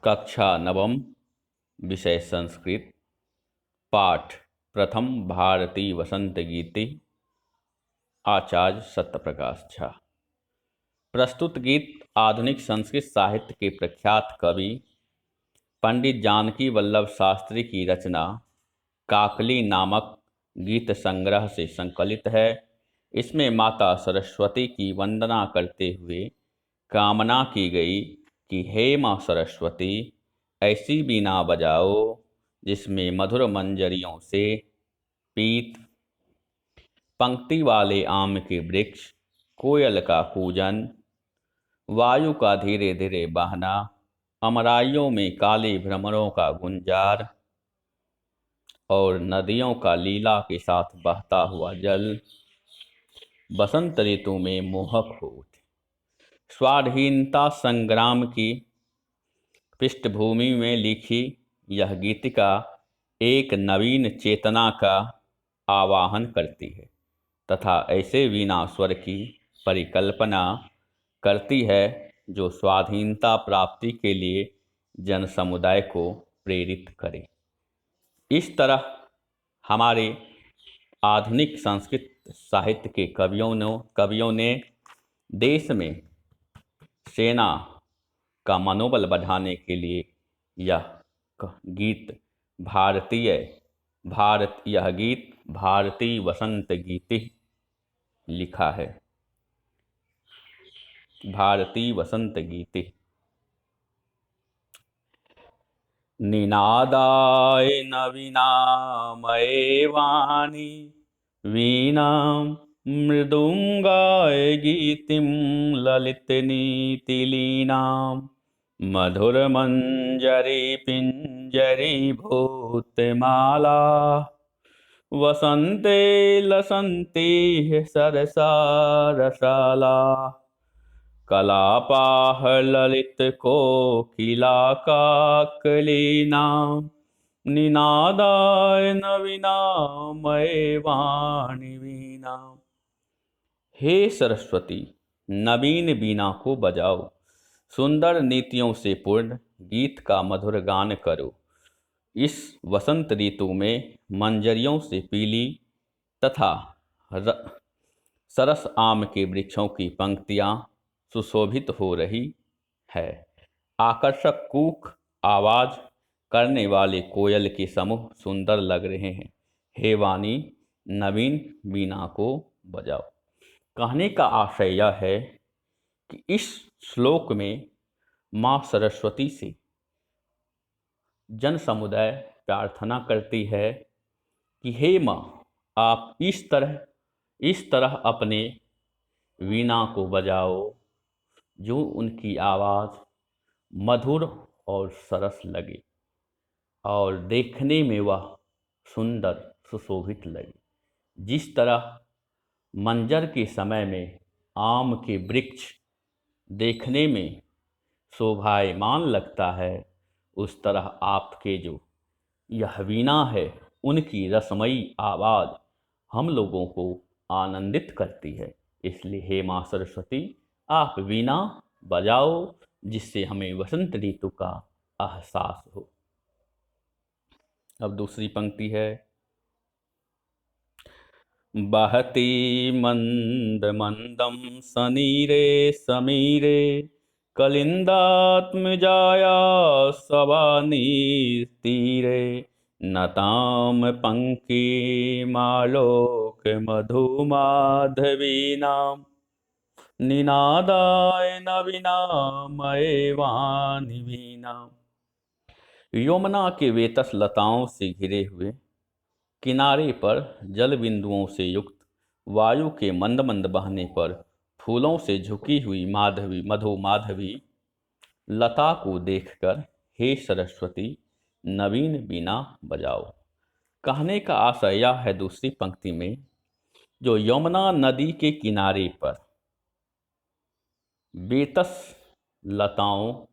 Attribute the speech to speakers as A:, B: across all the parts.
A: कक्षा नवम, विषय संस्कृत, पाठ प्रथम, भारती वसंत गीति, आचार्य सत्यप्रकाश झा। प्रस्तुत गीत आधुनिक संस्कृत साहित्य के प्रख्यात कवि पंडित जानकी वल्लभ शास्त्री की रचना काकली नामक गीत संग्रह से संकलित है। इसमें माता सरस्वती की वंदना करते हुए कामना की गई कि हे माँ सरस्वती, ऐसी बीना बजाओ जिसमें मधुर मंजरियों से पीत, पंक्ति वाले आम के वृक्ष, कोयल का कूजन, वायु का धीरे धीरे बहना, अमराइयों में काले भ्रमरों का गुंजार और नदियों का लीला के साथ बहता हुआ जल बसंत ऋतु में मोहक हो उठे। स्वाधीनता संग्राम की पृष्ठभूमि में लिखी यह गीतिका एक नवीन चेतना का आवाहन करती है तथा ऐसे वीणा स्वर की परिकल्पना करती है जो स्वाधीनता प्राप्ति के लिए जन समुदाय को प्रेरित करे। इस तरह हमारे आधुनिक संस्कृत साहित्य के कवियों ने देश में सेना का मनोबल बढ़ाने के लिए यह गीत भारतीय वसंत गीति लिखा है। भारतीय वसंत गीति। निनादाय नवीनामये वाणी, वीणां मृदुंगाय गीतिं ललितनीतिलीनां, मधुरमञ्जरी पिञ्जरी भूतमाला, वसन्ते लसन्ति सरसा रसाला, कलापाह ललित कोकिला काकलीनां, निनादाय नवीनामये वाणी वीणां। हे सरस्वती, नवीन वीणा को बजाओ, सुंदर नीतियों से पूर्ण गीत का मधुर गान करो। इस वसंत ऋतु में मंजरियों से पीली तथा सरस आम के वृक्षों की पंक्तियां सुशोभित हो रही है। आकर्षक कूक आवाज करने वाले कोयल के समूह सुंदर लग रहे हैं। हे वाणी, नवीन वीणा को बजाओ। कहने का आशय यह है कि इस श्लोक में माँ सरस्वती से जन समुदाय प्रार्थना करती है कि हे माँ, आप इस तरह अपने वीणा को बजाओ जो उनकी आवाज़ मधुर और सरस लगे और देखने में वह सुंदर सुशोभित लगे। जिस तरह मंजर के समय में आम के वृक्ष देखने में शोभायमान लगता है, उस तरह आपके जो यह वीणा है उनकी रसमयी आवाज़ हम लोगों को आनंदित करती है। इसलिए हे माँ सरस्वती, आप वीणा बजाओ जिससे हमें वसंत ऋतु का एहसास हो। अब दूसरी पंक्ति है। बहती मंद मंदम सनीरे समीरे, कलिंदात्मजाया सवानीतीरे, नताम पंक्तिमालोक मधुमाधवीनां, निनादाय नवीनामये वाणी वीणां। यमुना के वेतस लताओं से घिरे हुए किनारे पर जल बिंदुओं से युक्त, वायु के मंद मंद बहने पर फूलों से झुकी हुई मधु माधवी लता को देखकर हे सरस्वती, नवीन वीणा बजाओ। कहने का आशय यह है दूसरी पंक्ति में, जो यमुना नदी के किनारे पर बेतस लताओं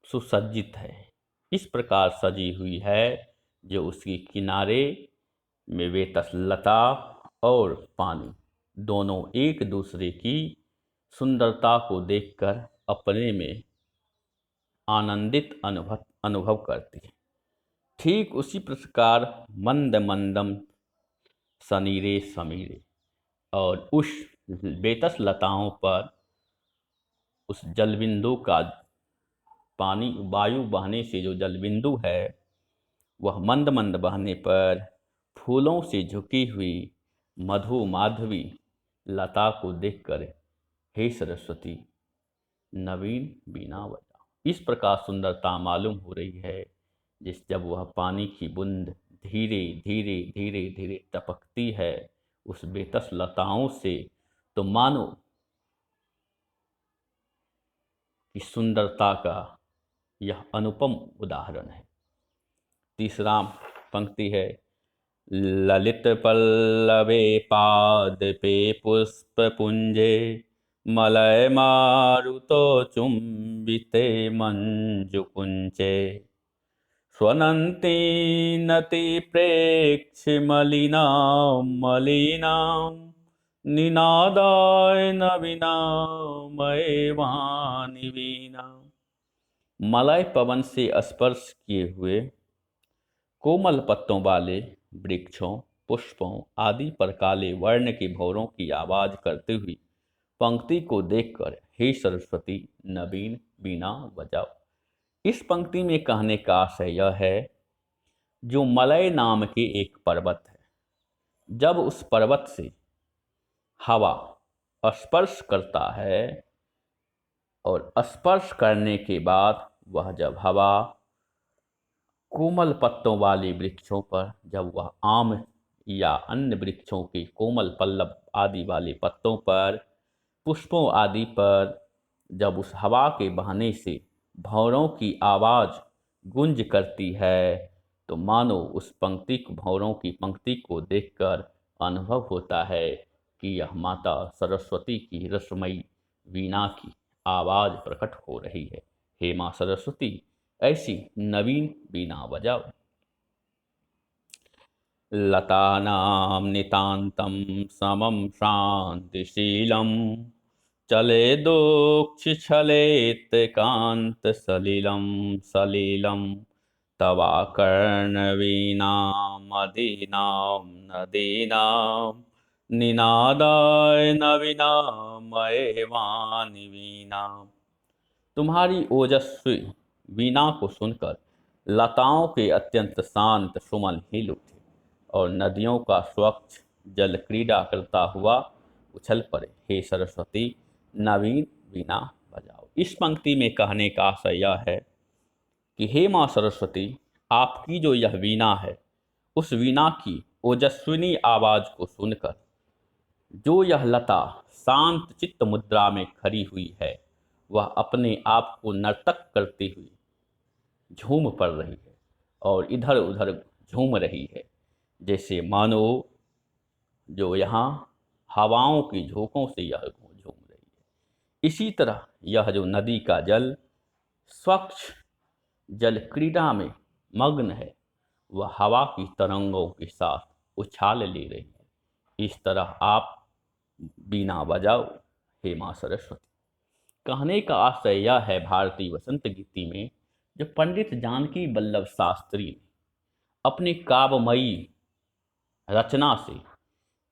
A: सुसज्जित है, इस प्रकार सजी हुई है जो उसके किनारे में बेतस लता और पानी दोनों एक दूसरे की सुंदरता को देखकर अपने में आनंदित अनुभव करती है। ठीक उसी प्रकार मंद मंदम सनीरे समीरे, और उस बेतस लताओं पर उस जलबिंदु का पानी वायु बहने से जो जलबिंदु है वह मंद मंद बहने पर फूलों से झुकी हुई मधु माधवी लता को देखकर हे सरस्वती नवीन बीना बजाओ, इस प्रकार सुंदरता मालूम हो रही है। जब वह पानी की बूंद धीरे धीरे धीरे धीरे टपकती है उस बेतस लताओं से, तो मानो कि सुंदरता का यह अनुपम उदाहरण है। तीसरा पंक्ति है, ललित पल्लवे पादपे पुष्प पुंजे मलय मारुतो चुंबिते मंजु कुंचे स्वनंती नति प्रेक्ष्य मलिना मलिना निनादाय नवीना मय वाणी वीणा। मलय पवन से स्पर्श किए हुए कोमल पत्तों वाले वृक्षों पुष्पों आदि पर काले वर्ण के भौरों की आवाज करती हुई पंक्ति को देखकर हे सरस्वती नवीन बीना बजाओ। इस पंक्ति में कहने का आशय यह है, जो मलय नाम के एक पर्वत है, जब उस पर्वत से हवा स्पर्श करता है और स्पर्श करने के बाद वह जब हवा कोमल पत्तों वाले वृक्षों पर, जब वह आम या अन्य वृक्षों के कोमल पल्लव आदि वाले पत्तों पर पुष्पों आदि पर जब उस हवा के बहने से भंवरों की आवाज़ गूंज करती है, तो मानो उस पंक्ति भंवरों की पंक्ति को देखकर अनुभव होता है कि यह माता सरस्वती की रसमयी वीणा की आवाज़ प्रकट हो रही है। हे माँ सरस्वती ऐसी नवीन वीणा बजाओ। लतानां नितान्तं समं शान्तिशीलं चलेदोक्षिछलेत् कान्तसलिलं सलिलं तवाकर्णवीणामदीनां नदीनां निनादाय नवीनामये वाणी वीणा। तुम्हारी ओजस्वी वीणा को सुनकर लताओं के अत्यंत शांत सुमन हिल उठे और नदियों का स्वच्छ जल क्रीड़ा करता हुआ उछल पड़े। हे सरस्वती नवीन वीणा बजाओ। इस पंक्ति में कहने का आशय यह है कि हे माँ सरस्वती आपकी जो यह वीणा है, उस वीणा की ओजस्विनी आवाज़ को सुनकर जो यह लता शांत चित्त मुद्रा में खड़ी हुई है, वह अपने आप को नर्तक करती हुई झूम पड़ रही है और इधर उधर झूम रही है, जैसे मानो जो यहाँ हवाओं की झोंकों से यह झूम रही है। इसी तरह यह जो नदी का जल स्वच्छ जल क्रीड़ा में मग्न है, वह हवा की तरंगों के साथ उछाल ले रही है। इस तरह आप बीना बजाओ हे माँ सरस्वती। कहने का आशय यह है, भारतीय वसंत गीति में जो पंडित जानकी वल्लभ शास्त्री ने अपनी काव्यमयी रचना से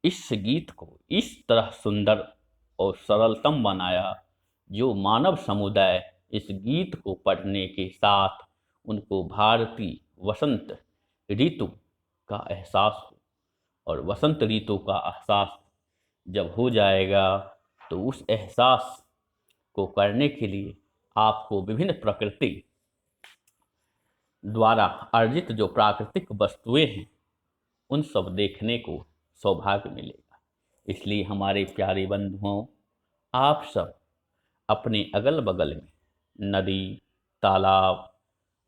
A: इस गीत को इस तरह सुंदर और सरलतम बनाया, जो मानव समुदाय इस गीत को पढ़ने के साथ उनको भारतीय वसंत ऋतु का एहसास हो, और वसंत ऋतु का एहसास जब हो जाएगा तो उस एहसास को करने के लिए आपको विभिन्न प्रकृति द्वारा अर्जित जो प्राकृतिक वस्तुएं हैं उन सब देखने को सौभाग्य मिलेगा। इसलिए हमारे प्यारे बंधुओं, आप सब अपने अगल बगल में नदी, तालाब,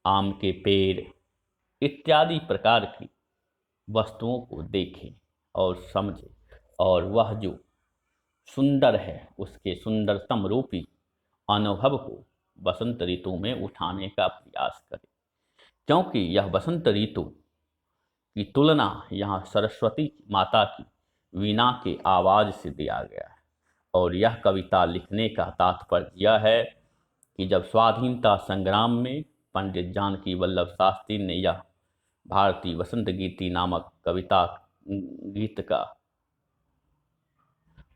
A: आम के पेड़ इत्यादि प्रकार की वस्तुओं को देखें और समझें, और वह जो सुंदर है उसके सुंदरतम रूपी अनुभव को बसंत ऋतु में उठाने का प्रयास करें, क्योंकि यह बसंत ऋतु की तुलना यहाँ सरस्वती माता की वीणा के आवाज़ से दिया गया है। और यह कविता लिखने का तात्पर्य यह है कि जब स्वाधीनता संग्राम में पंडित जानकी वल्लभ शास्त्री ने यह भारतीय वसंत गीति नामक कविता गीत का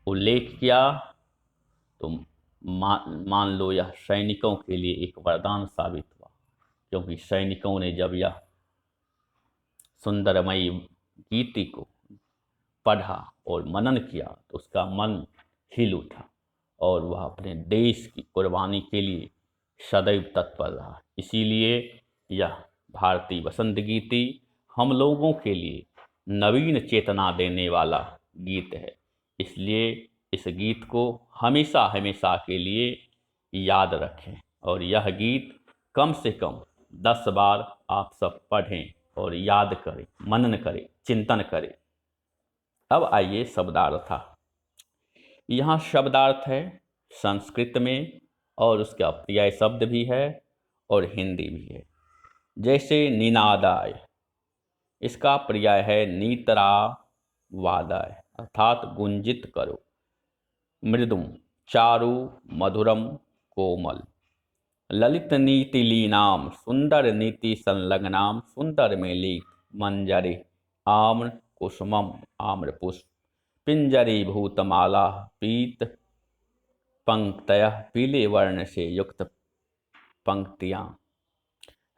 A: उल्लेख किया तो मान लो यह सैनिकों के लिए एक वरदान साबित हुआ, क्योंकि सैनिकों ने जब यह सुंदरमयी गीति को पढ़ा और मनन किया तो उसका मन हिल उठा और वह अपने देश की कुर्बानी के लिए सदैव तत्पर रहा। इसीलिए यह भारतीय वसंत गीति हम लोगों के लिए नवीन चेतना देने वाला गीत है। इसलिए इस गीत को हमेशा हमेशा के लिए याद रखें और यह गीत कम से कम 10 बार आप सब पढ़ें और याद करें, मनन करें, चिंतन करें। अब आइए शब्दार्थ। यहाँ शब्दार्थ है संस्कृत में और उसका पर्याय शब्द भी है और हिंदी भी है। जैसे निनादाय, इसका पर्याय है नीतरा वादाय, अर्थात गुंजित करो। मृदुम, चारु, मधुरम, कोमल। ललित नीति लीनाम, सुंदर नीति संलग्नाम, सुंदर में लीत मंजरे आम्र कुसुमम आम्र पुष्प। पिंजरीभूतमाला पीत पंक्तयः, पीले वर्ण से युक्त पंक्तियां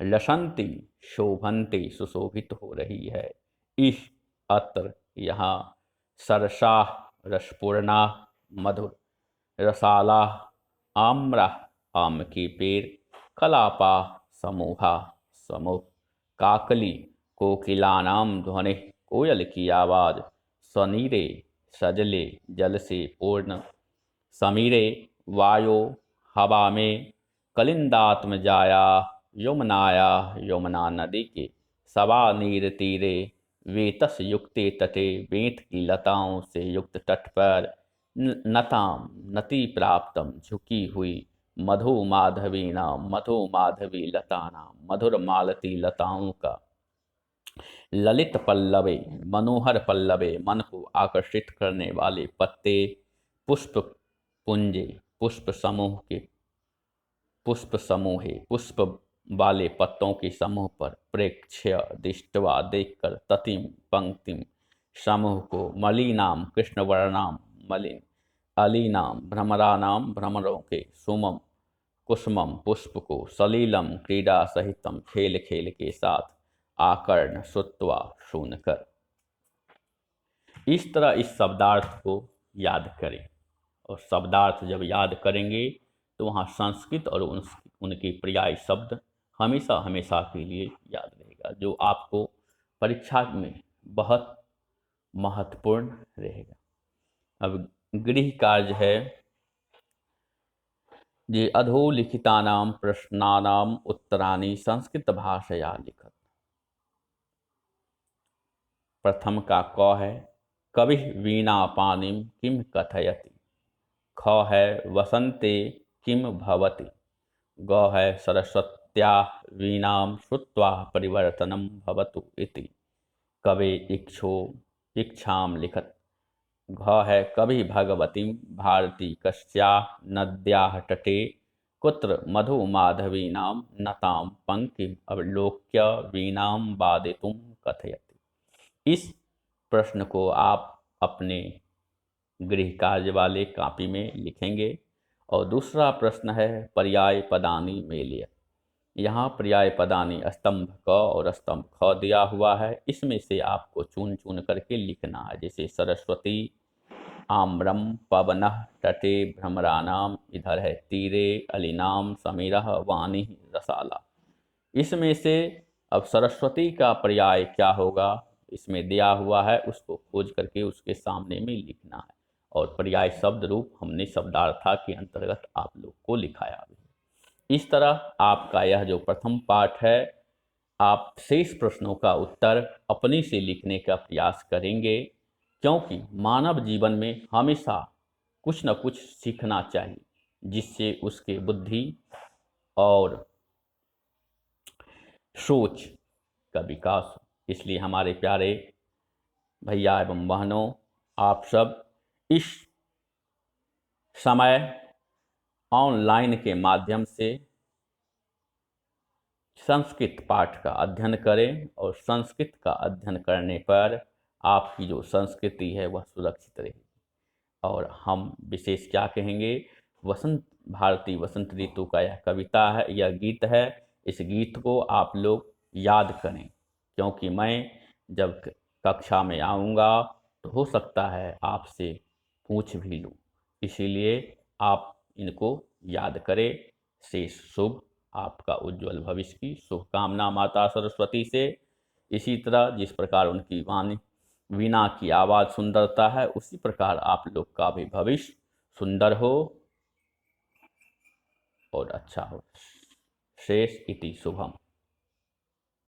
A: लसंती शोभंती सुशोभित हो रही है। इस अत्र यहाँ सरसा रसपूर्णा मधुर, रसाला आम्रा आम की पेड़, कलापा समूहा समूह, काकली कोकिलानाम ध्वनि, कोयल की आवाज, स्वनीरे सजले जल से पूर्ण, समीरे वायो हवा में, कलिंदात्म जाया यमुनाया यमुना नदी के, सवा नीर तीरे वेतस युक्ते तटे, वेंत की लताओं से युक्त तट पर, नताम नति प्राप्तम झुकी हुई, मधु माधवी नाम मधु माधवी लता नाम, मधुर मालती लताओं का, ललित पल्लवे मनोहर पल्लवे मन को आकर्षित करने वाले पत्ते, पुष्प पुंजे पुष्प समूहे पुष्प वाले पत्तों के समूह पर, प्रेक्ष्य दृष्टवा देखकर, ततिम पंक्तिम समूह को, मलिनाम कृष्णवर्णाम मलिन, अलीनाम भ्रमरानाम भ्रमरों के, सुमम कुसुमम पुष्प को, सलीलम क्रीड़ा सहितम खेल खेल के साथ, आकर्ण सुत्वा सुनकर। इस तरह इस शब्दार्थ को याद करें और शब्दार्थ जब याद करेंगे तो वहाँ संस्कृत और उनके पर्याय शब्द हमेशा हमेशा के लिए याद रहेगा, जो आपको परीक्षा में बहुत महत्वपूर्ण रहेगा। अब गृह कार्य है जे अधोलिखितानां प्रश्नानां उत्तराणि संस्कृत भाषया लिखत। प्रथम का क है कवि वीणा पानिम किम कथयति, ख है वसंते किम भवति, ग है सरस्वत्या वीणाम श्रुत्वा परिवर्तनम भवतु इति, कवे इच्छाम लिखत। घ है कवि भगवतीं भारती कस्या नद्याः तटे, कुत्र मधु माधवीनां नतां पंक्तिम अवलोक्य वीणाम वादितुं कथयति। इस प्रश्न को आप अपने गृह कार्य वाले कापी में लिखेंगे। और दूसरा प्रश्न है पर्याय पदानी मेलय। यहाँ पर्याय पदानी स्तंभ क और स्तंभ ख दिया हुआ है, इसमें से आपको चुन चुन करके लिखना है। जैसे सरस्वती आम्रम पवनः तटे भ्रमरानाम, इधर है तीरे अलीनाम समीरः वाणी रसाला। इसमें से अब सरस्वती का पर्याय क्या होगा इसमें दिया हुआ है, उसको खोज करके उसके सामने में लिखना है। और पर्याय शब्द रूप हमने शब्दार्था के अंतर्गत आप लोग को लिखाया भी। इस तरह आपका यह जो प्रथम पाठ है, आप शेष प्रश्नों का उत्तर अपने से लिखने का प्रयास करेंगे, क्योंकि मानव जीवन में हमेशा कुछ न कुछ सीखना चाहिए जिससे उसके बुद्धि और सोच का विकास हो। इसलिए हमारे प्यारे भैया एवं बहनों, आप सब इस समय ऑनलाइन के माध्यम से संस्कृत पाठ का अध्ययन करें और संस्कृत का अध्ययन करने पर आपकी जो संस्कृति है वह सुरक्षित रहेगी। और हम विशेष क्या कहेंगे, वसंत भारती वसंत ऋतु का यह कविता है, यह गीत है। इस गीत को आप लोग याद करें, क्योंकि मैं जब कक्षा में आऊँगा तो हो सकता है आपसे पूछ भी लूँ, इसीलिए आप इनको याद करें। शेष शुभ, आपका उज्जवल भविष्य की शुभकामना माता सरस्वती से। इसी तरह जिस प्रकार उनकी वाणी वीणा की आवाज़ सुंदरता है, उसी प्रकार आप लोग का भी भविष्य सुंदर हो और अच्छा हो। शेष इति शुभम।